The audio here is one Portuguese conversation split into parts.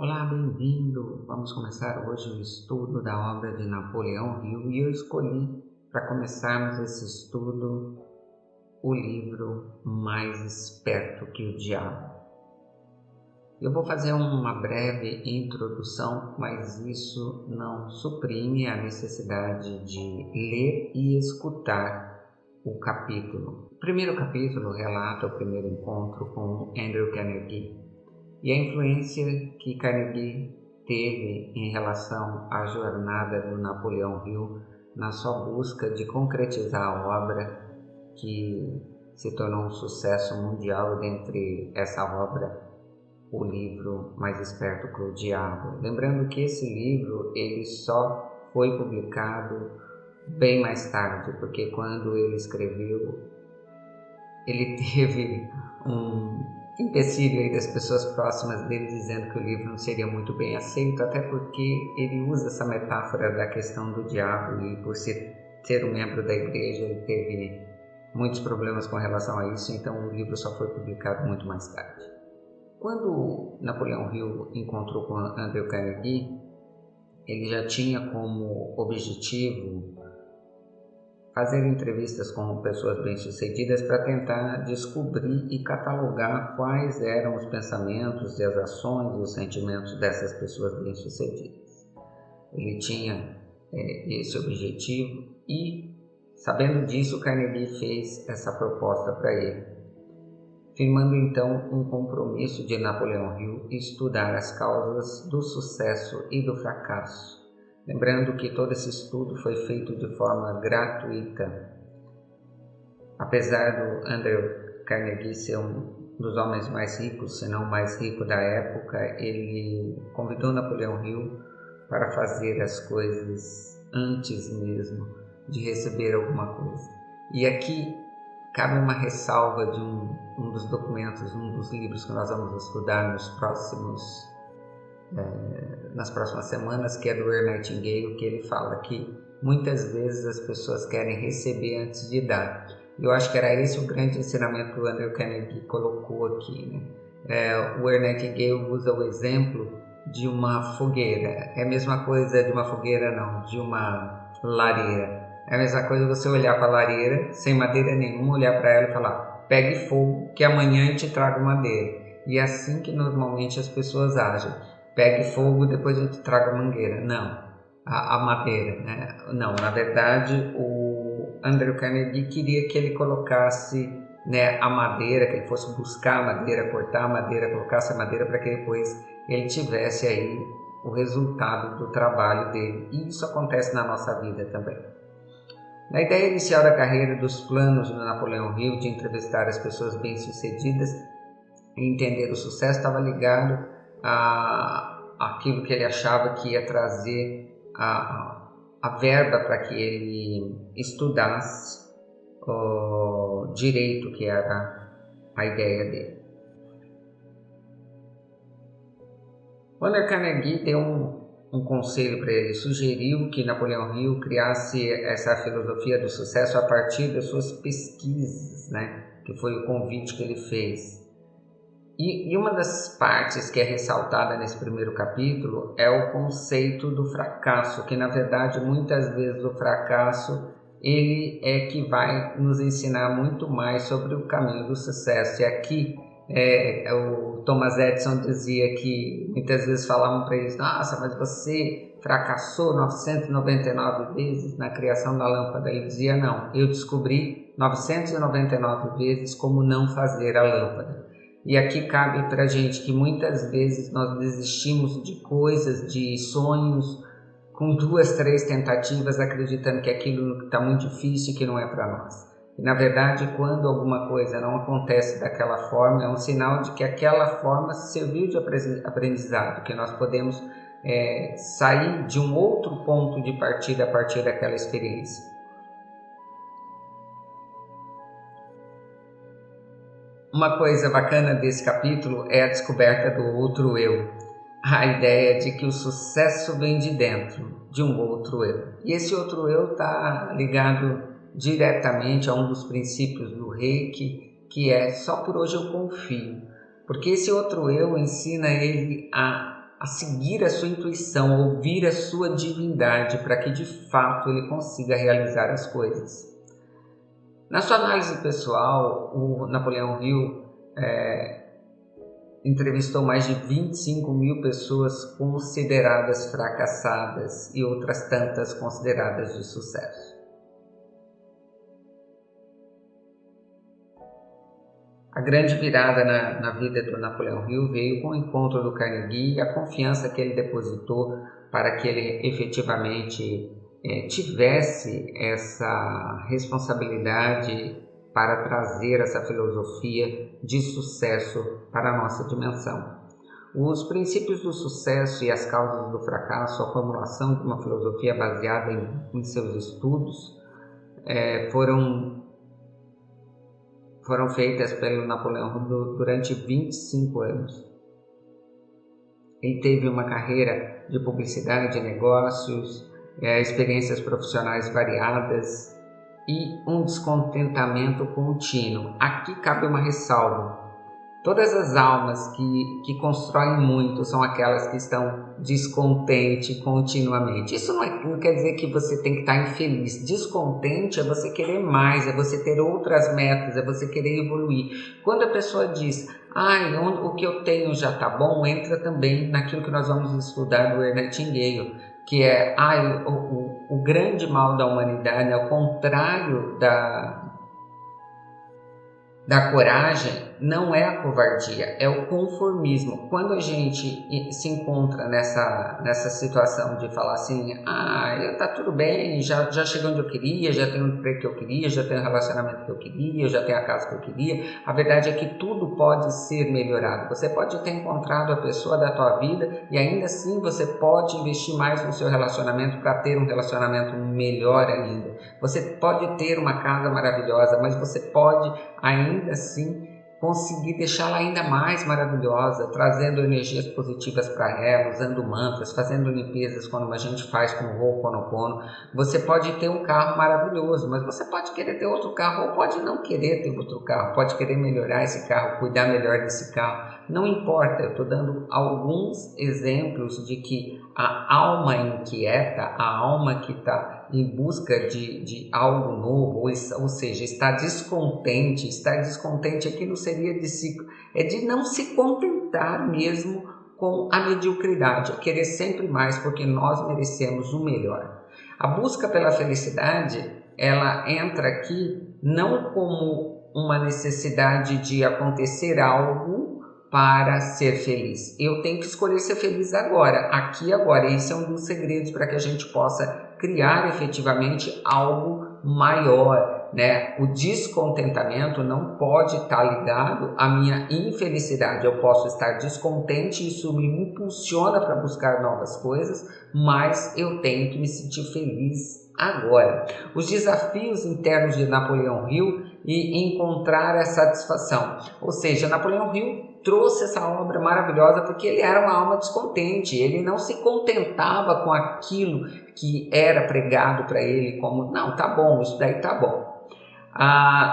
Olá, bem-vindo! Vamos começar hoje o estudo da obra de Napoleão Hill e eu escolhi para começarmos esse estudo o livro Mais Esperto que o Diabo. Eu vou fazer uma breve introdução, mas isso não suprime a necessidade de ler e escutar o capítulo. O primeiro capítulo relata o primeiro encontro com Andrew Carnegie e a influência que Carnegie teve em relação à jornada do Napoleão Hill na sua busca de concretizar a obra que se tornou um sucesso mundial. Dentre essa obra, o livro Mais Esperto que o Diabo. Lembrando que esse livro ele só foi publicado bem mais tarde, porque quando ele escreveu, ele teve um empecilho aí das pessoas próximas dele dizendo que o livro não seria muito bem aceito, até porque ele usa essa metáfora da questão do diabo e por ser um membro da igreja ele teve muitos problemas com relação a isso, então o livro só foi publicado muito mais tarde. Quando Napoleão Hill encontrou com Andrew Carnegie, ele já tinha como objetivo fazer entrevistas com pessoas bem-sucedidas para tentar descobrir e catalogar quais eram os pensamentos e as ações e os sentimentos dessas pessoas bem-sucedidas. Ele tinha esse objetivo e, sabendo disso, Carnegie fez essa proposta para ele, firmando então um compromisso de Napoleão Hill estudar as causas do sucesso e do fracasso. Lembrando que todo esse estudo foi feito de forma gratuita. Apesar do Andrew Carnegie ser um dos homens mais ricos, se não o mais rico da época, ele convidou Napoleão Hill para fazer as coisas antes mesmo de receber alguma coisa. E aqui cabe uma ressalva de um dos documentos, um dos livros que nós vamos estudar nas próximas semanas, que é do Earl Nightingale, que ele fala que muitas vezes as pessoas querem receber antes de dar. Eu acho que era esse o grande ensinamento que o Andrew Carnegie colocou aqui, né? O Earl Nightingale usa o exemplo de uma fogueira. É a mesma coisa de uma fogueira, não, de uma lareira. É a mesma coisa você olhar para a lareira, sem madeira nenhuma, olhar para ela e falar: pegue fogo, que amanhã eu te trago madeira. E é assim que normalmente as pessoas agem. Pegue fogo, depois eu te trago a mangueira. Não, a madeira, né? Não, na verdade, o Andrew Carnegie queria que ele colocasse, né, a madeira, que ele fosse buscar a madeira, cortar a madeira, colocasse a madeira para que depois ele tivesse aí o resultado do trabalho dele. E isso acontece na nossa vida também. Na ideia inicial da carreira, dos planos do Napoleão Hill de entrevistar as pessoas bem-sucedidas e entender o sucesso, estava ligado aquilo que ele achava que ia trazer a verba para que ele estudasse o direito, que era a ideia dele. O Andrew Carnegie deu um conselho para ele, sugeriu que Napoleão Hill criasse essa filosofia do sucesso a partir das suas pesquisas, né? Que foi o convite que ele fez. E uma das partes que é ressaltada nesse primeiro capítulo é o conceito do fracasso, que na verdade muitas vezes o fracasso ele é que vai nos ensinar muito mais sobre o caminho do sucesso. E aqui o Thomas Edison dizia que muitas vezes falavam para eles: nossa, mas você fracassou 999 vezes na criação da lâmpada. Ele dizia: não, eu descobri 999 vezes como não fazer a lâmpada. E aqui cabe para a gente que muitas vezes nós desistimos de coisas, de sonhos, com 2, 3 tentativas, acreditando que aquilo está muito difícil e que não é para nós. E, na verdade, quando alguma coisa não acontece daquela forma, é um sinal de que aquela forma serviu de aprendizado, que nós podemos sair de um outro ponto de partida a partir daquela experiência. Uma coisa bacana desse capítulo é a descoberta do outro eu. A ideia de que o sucesso vem de dentro, de um outro eu. E esse outro eu está ligado diretamente a um dos princípios do Reiki, que é só por hoje eu confio. Porque esse outro eu ensina ele a a seguir a sua intuição, a ouvir a sua divindade, para que de fato ele consiga realizar as coisas. Na sua análise pessoal, o Napoleão Hill entrevistou mais de 25 mil pessoas consideradas fracassadas e outras tantas consideradas de sucesso. A grande virada na vida do Napoleão Hill veio com o encontro do Carnegie e a confiança que ele depositou para que ele efetivamente tivesse essa responsabilidade para trazer essa filosofia de sucesso para a nossa dimensão. Os princípios do sucesso e as causas do fracasso, a formulação de uma filosofia baseada em seus estudos, foram feitas pelo Napoleão Hill durante 25 anos. Ele teve uma carreira de publicidade, de negócios, experiências profissionais variadas, e um descontentamento contínuo. Aqui cabe uma ressalva. Todas as almas que constroem muito são aquelas que estão descontentes continuamente. Isso não quer dizer que você tem que estar infeliz. Descontente é você querer mais, é você ter outras metas, é você querer evoluir. Quando a pessoa diz, o que eu tenho já está bom, entra também naquilo que nós vamos estudar do Ernest Hemingway, que é o grande mal da humanidade, ao contrário da coragem, não é a covardia, é o conformismo. Quando a gente se encontra nessa situação de falar assim, tá tudo bem, já cheguei onde eu queria, já tenho o emprego que eu queria, já tenho o relacionamento que eu queria, já tenho a casa que eu queria, a verdade é que tudo pode ser melhorado. Você pode ter encontrado a pessoa da tua vida e ainda assim você pode investir mais no seu relacionamento para ter um relacionamento melhor ainda. Você pode ter uma casa maravilhosa, mas você pode ainda assim conseguir deixá-la ainda mais maravilhosa, trazendo energias positivas para ela, usando mantras, fazendo limpezas como a gente faz com o Ho'oponopono. Você pode ter um carro maravilhoso, mas você pode querer ter outro carro ou pode não querer ter outro carro, pode querer melhorar esse carro, cuidar melhor desse carro. Não importa, eu estou dando alguns exemplos de que a alma inquieta, a alma que está em busca de algo novo, ou seja, está descontente. Estar descontente aqui não seria de não se contentar mesmo com a mediocridade, querer sempre mais, porque nós merecemos o melhor. A busca pela felicidade, ela entra aqui não como uma necessidade de acontecer algo para ser feliz. Eu tenho que escolher ser feliz agora, aqui e agora. Esse é um dos segredos para que a gente possa criar efetivamente algo maior, né? O descontentamento não pode estar ligado à minha infelicidade. Eu posso estar descontente, isso me impulsiona para buscar novas coisas, mas eu tenho que me sentir feliz agora. Os desafios internos de Napoleão Hill e encontrar a satisfação. Ou seja, Napoleão Hill trouxe essa obra maravilhosa porque ele era uma alma descontente, ele não se contentava com aquilo que era pregado para ele como, não, tá bom, isso daí tá bom.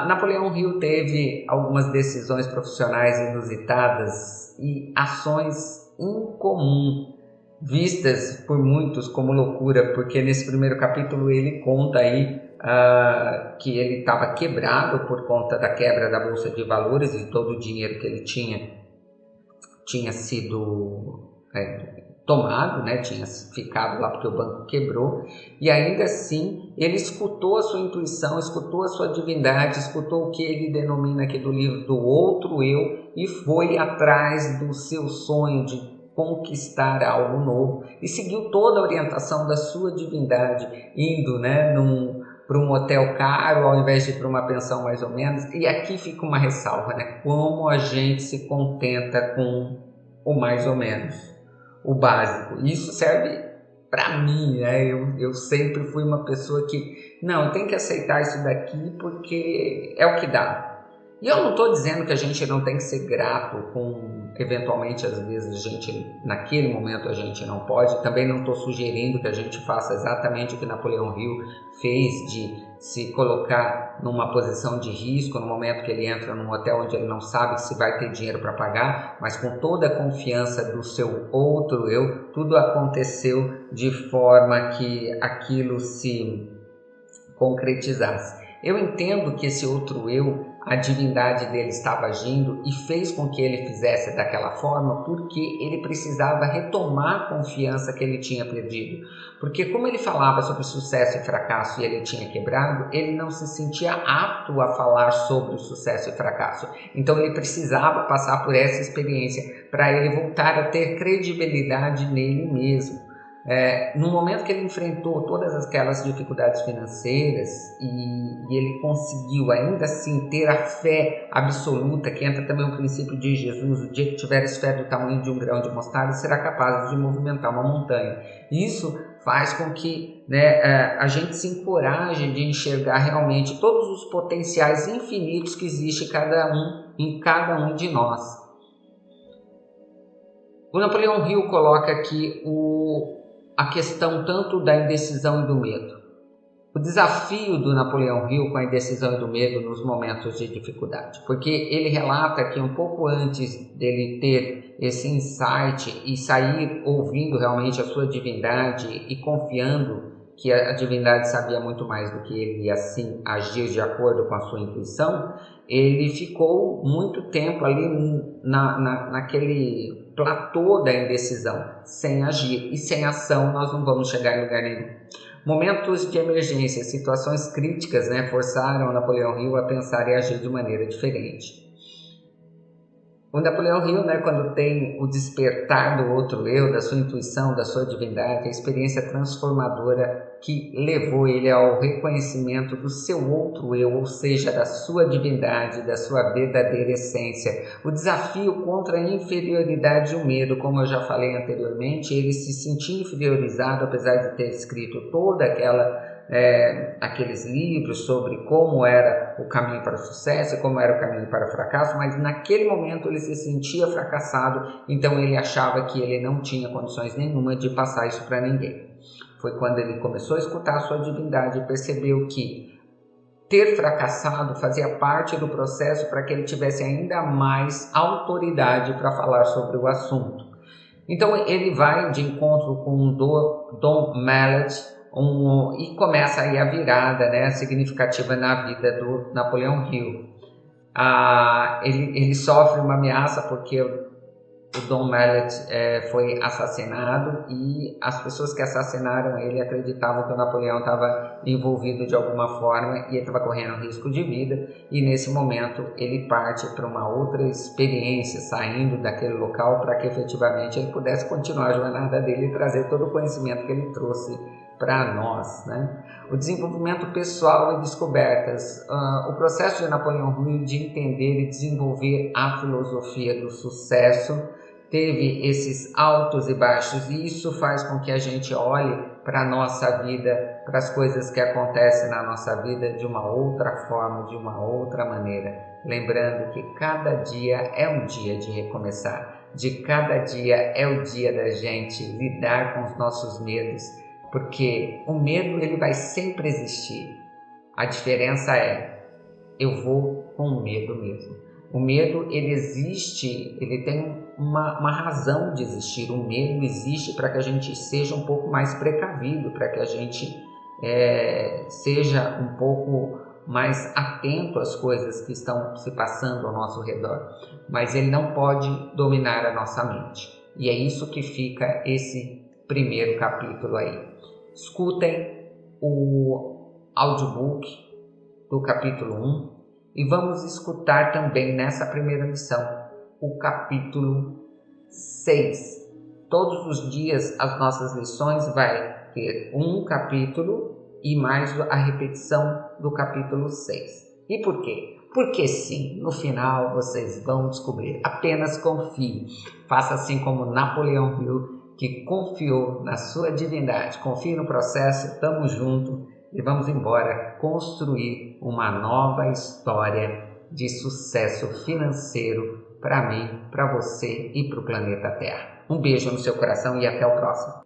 Napoleão Hill teve algumas decisões profissionais inusitadas e ações incomuns, vistas por muitos como loucura, porque nesse primeiro capítulo ele conta aí que ele estava quebrado por conta da quebra da Bolsa de Valores e todo o dinheiro que ele tinha sido tomado, né? Tinha ficado lá porque o banco quebrou, e ainda assim ele escutou a sua intuição, escutou a sua divindade, escutou o que ele denomina aqui do livro do outro eu e foi atrás do seu sonho de conquistar algo novo e seguiu toda a orientação da sua divindade, indo, né, para um hotel caro ao invés de ir para uma pensão mais ou menos. E aqui fica uma ressalva, né? Como a gente se contenta com o mais ou menos, o básico. Isso serve para mim, né? Eu sempre fui uma pessoa que não, tem que aceitar isso daqui porque é o que dá. E eu não estou dizendo que a gente não tem que ser grato com, eventualmente, às vezes, a gente, naquele momento a gente não pode. Também não estou sugerindo que a gente faça exatamente o que Napoleão Hill fez, de se colocar numa posição de risco no momento que ele entra num hotel onde ele não sabe se vai ter dinheiro para pagar, mas com toda a confiança do seu outro eu, tudo aconteceu de forma que aquilo se concretizasse. Eu entendo que esse outro eu, a divindade dele estava agindo e fez com que ele fizesse daquela forma porque ele precisava retomar a confiança que ele tinha perdido. Porque como ele falava sobre sucesso e fracasso e ele tinha quebrado, ele não se sentia apto a falar sobre o sucesso e fracasso. Então ele precisava passar por essa experiência para ele voltar a ter credibilidade nele mesmo. No momento que ele enfrentou todas aquelas dificuldades financeiras e ele conseguiu ainda assim ter a fé absoluta, que entra também o princípio de Jesus: o dia que tiveres fé do tamanho de um grão de mostarda, será capaz de movimentar uma montanha. Isso faz com que a gente se encoraje de enxergar realmente todos os potenciais infinitos que existe em cada um de nós. O Napoleão Hill coloca aqui a questão tanto da indecisão e do medo. O desafio do Napoleão Hill com a indecisão e do medo nos momentos de dificuldade, porque ele relata que um pouco antes dele ter esse insight e sair ouvindo realmente a sua divindade e confiando que a divindade sabia muito mais do que ele e assim agir de acordo com a sua intuição, ele ficou muito tempo ali naquele platô da indecisão, sem agir, e sem ação nós não vamos chegar em lugar nenhum. Momentos de emergência, situações críticas, forçaram Napoleão Hill a pensar e agir de maneira diferente. O Napoleão Hill, quando tem o despertar do outro eu, da sua intuição, da sua divindade, a experiência transformadora que levou ele ao reconhecimento do seu outro eu, ou seja, da sua divindade, da sua verdadeira essência. O desafio contra a inferioridade e o medo, como eu já falei anteriormente, ele se sentia inferiorizado, apesar de ter escrito toda aqueles livros sobre como era o caminho para o sucesso e como era o caminho para o fracasso, mas naquele momento ele se sentia fracassado, então ele achava que ele não tinha condições nenhuma de passar isso para ninguém. Foi quando ele começou a escutar a sua divindade e percebeu que ter fracassado fazia parte do processo para que ele tivesse ainda mais autoridade para falar sobre o assunto. Então ele vai de encontro com Don Mallet, e começa aí a virada significativa na vida do Napoleão Hill. Ele sofre uma ameaça porque o Don Mallet foi assassinado e as pessoas que assassinaram ele acreditavam que o Napoleão estava envolvido de alguma forma e ele estava correndo risco de vida, e nesse momento ele parte para uma outra experiência, saindo daquele local para que efetivamente ele pudesse continuar a jornada dele e trazer todo o conhecimento que ele trouxe para nós. O desenvolvimento pessoal e descobertas, o processo de Napoleão Hill de entender e desenvolver a filosofia do sucesso teve esses altos e baixos, e isso faz com que a gente olhe para a nossa vida, para as coisas que acontecem na nossa vida de uma outra forma, de uma outra maneira, lembrando que cada dia é um dia de recomeçar, de cada dia é o dia da gente lidar com os nossos medos, porque o medo ele vai sempre existir. A diferença é, eu vou com o medo mesmo. O medo ele existe, ele tem uma razão de existir. O medo existe para que a gente seja um pouco mais precavido, para que a gente seja um pouco mais atento às coisas que estão se passando ao nosso redor. Mas ele não pode dominar a nossa mente. E é isso que fica esse primeiro capítulo aí. Escutem o audiobook do capítulo 1 e vamos escutar também nessa primeira lição o capítulo 6. Todos os dias as nossas lições vai ter um capítulo e mais a repetição do capítulo 6. E por quê? Porque sim, no final vocês vão descobrir. Apenas confie. Faça assim como Napoleão Hill, que confiou na sua divindade. Confie no processo, estamos juntos e vamos embora construir uma nova história de sucesso financeiro para mim, para você e para o planeta Terra. Um beijo no seu coração e até o próximo.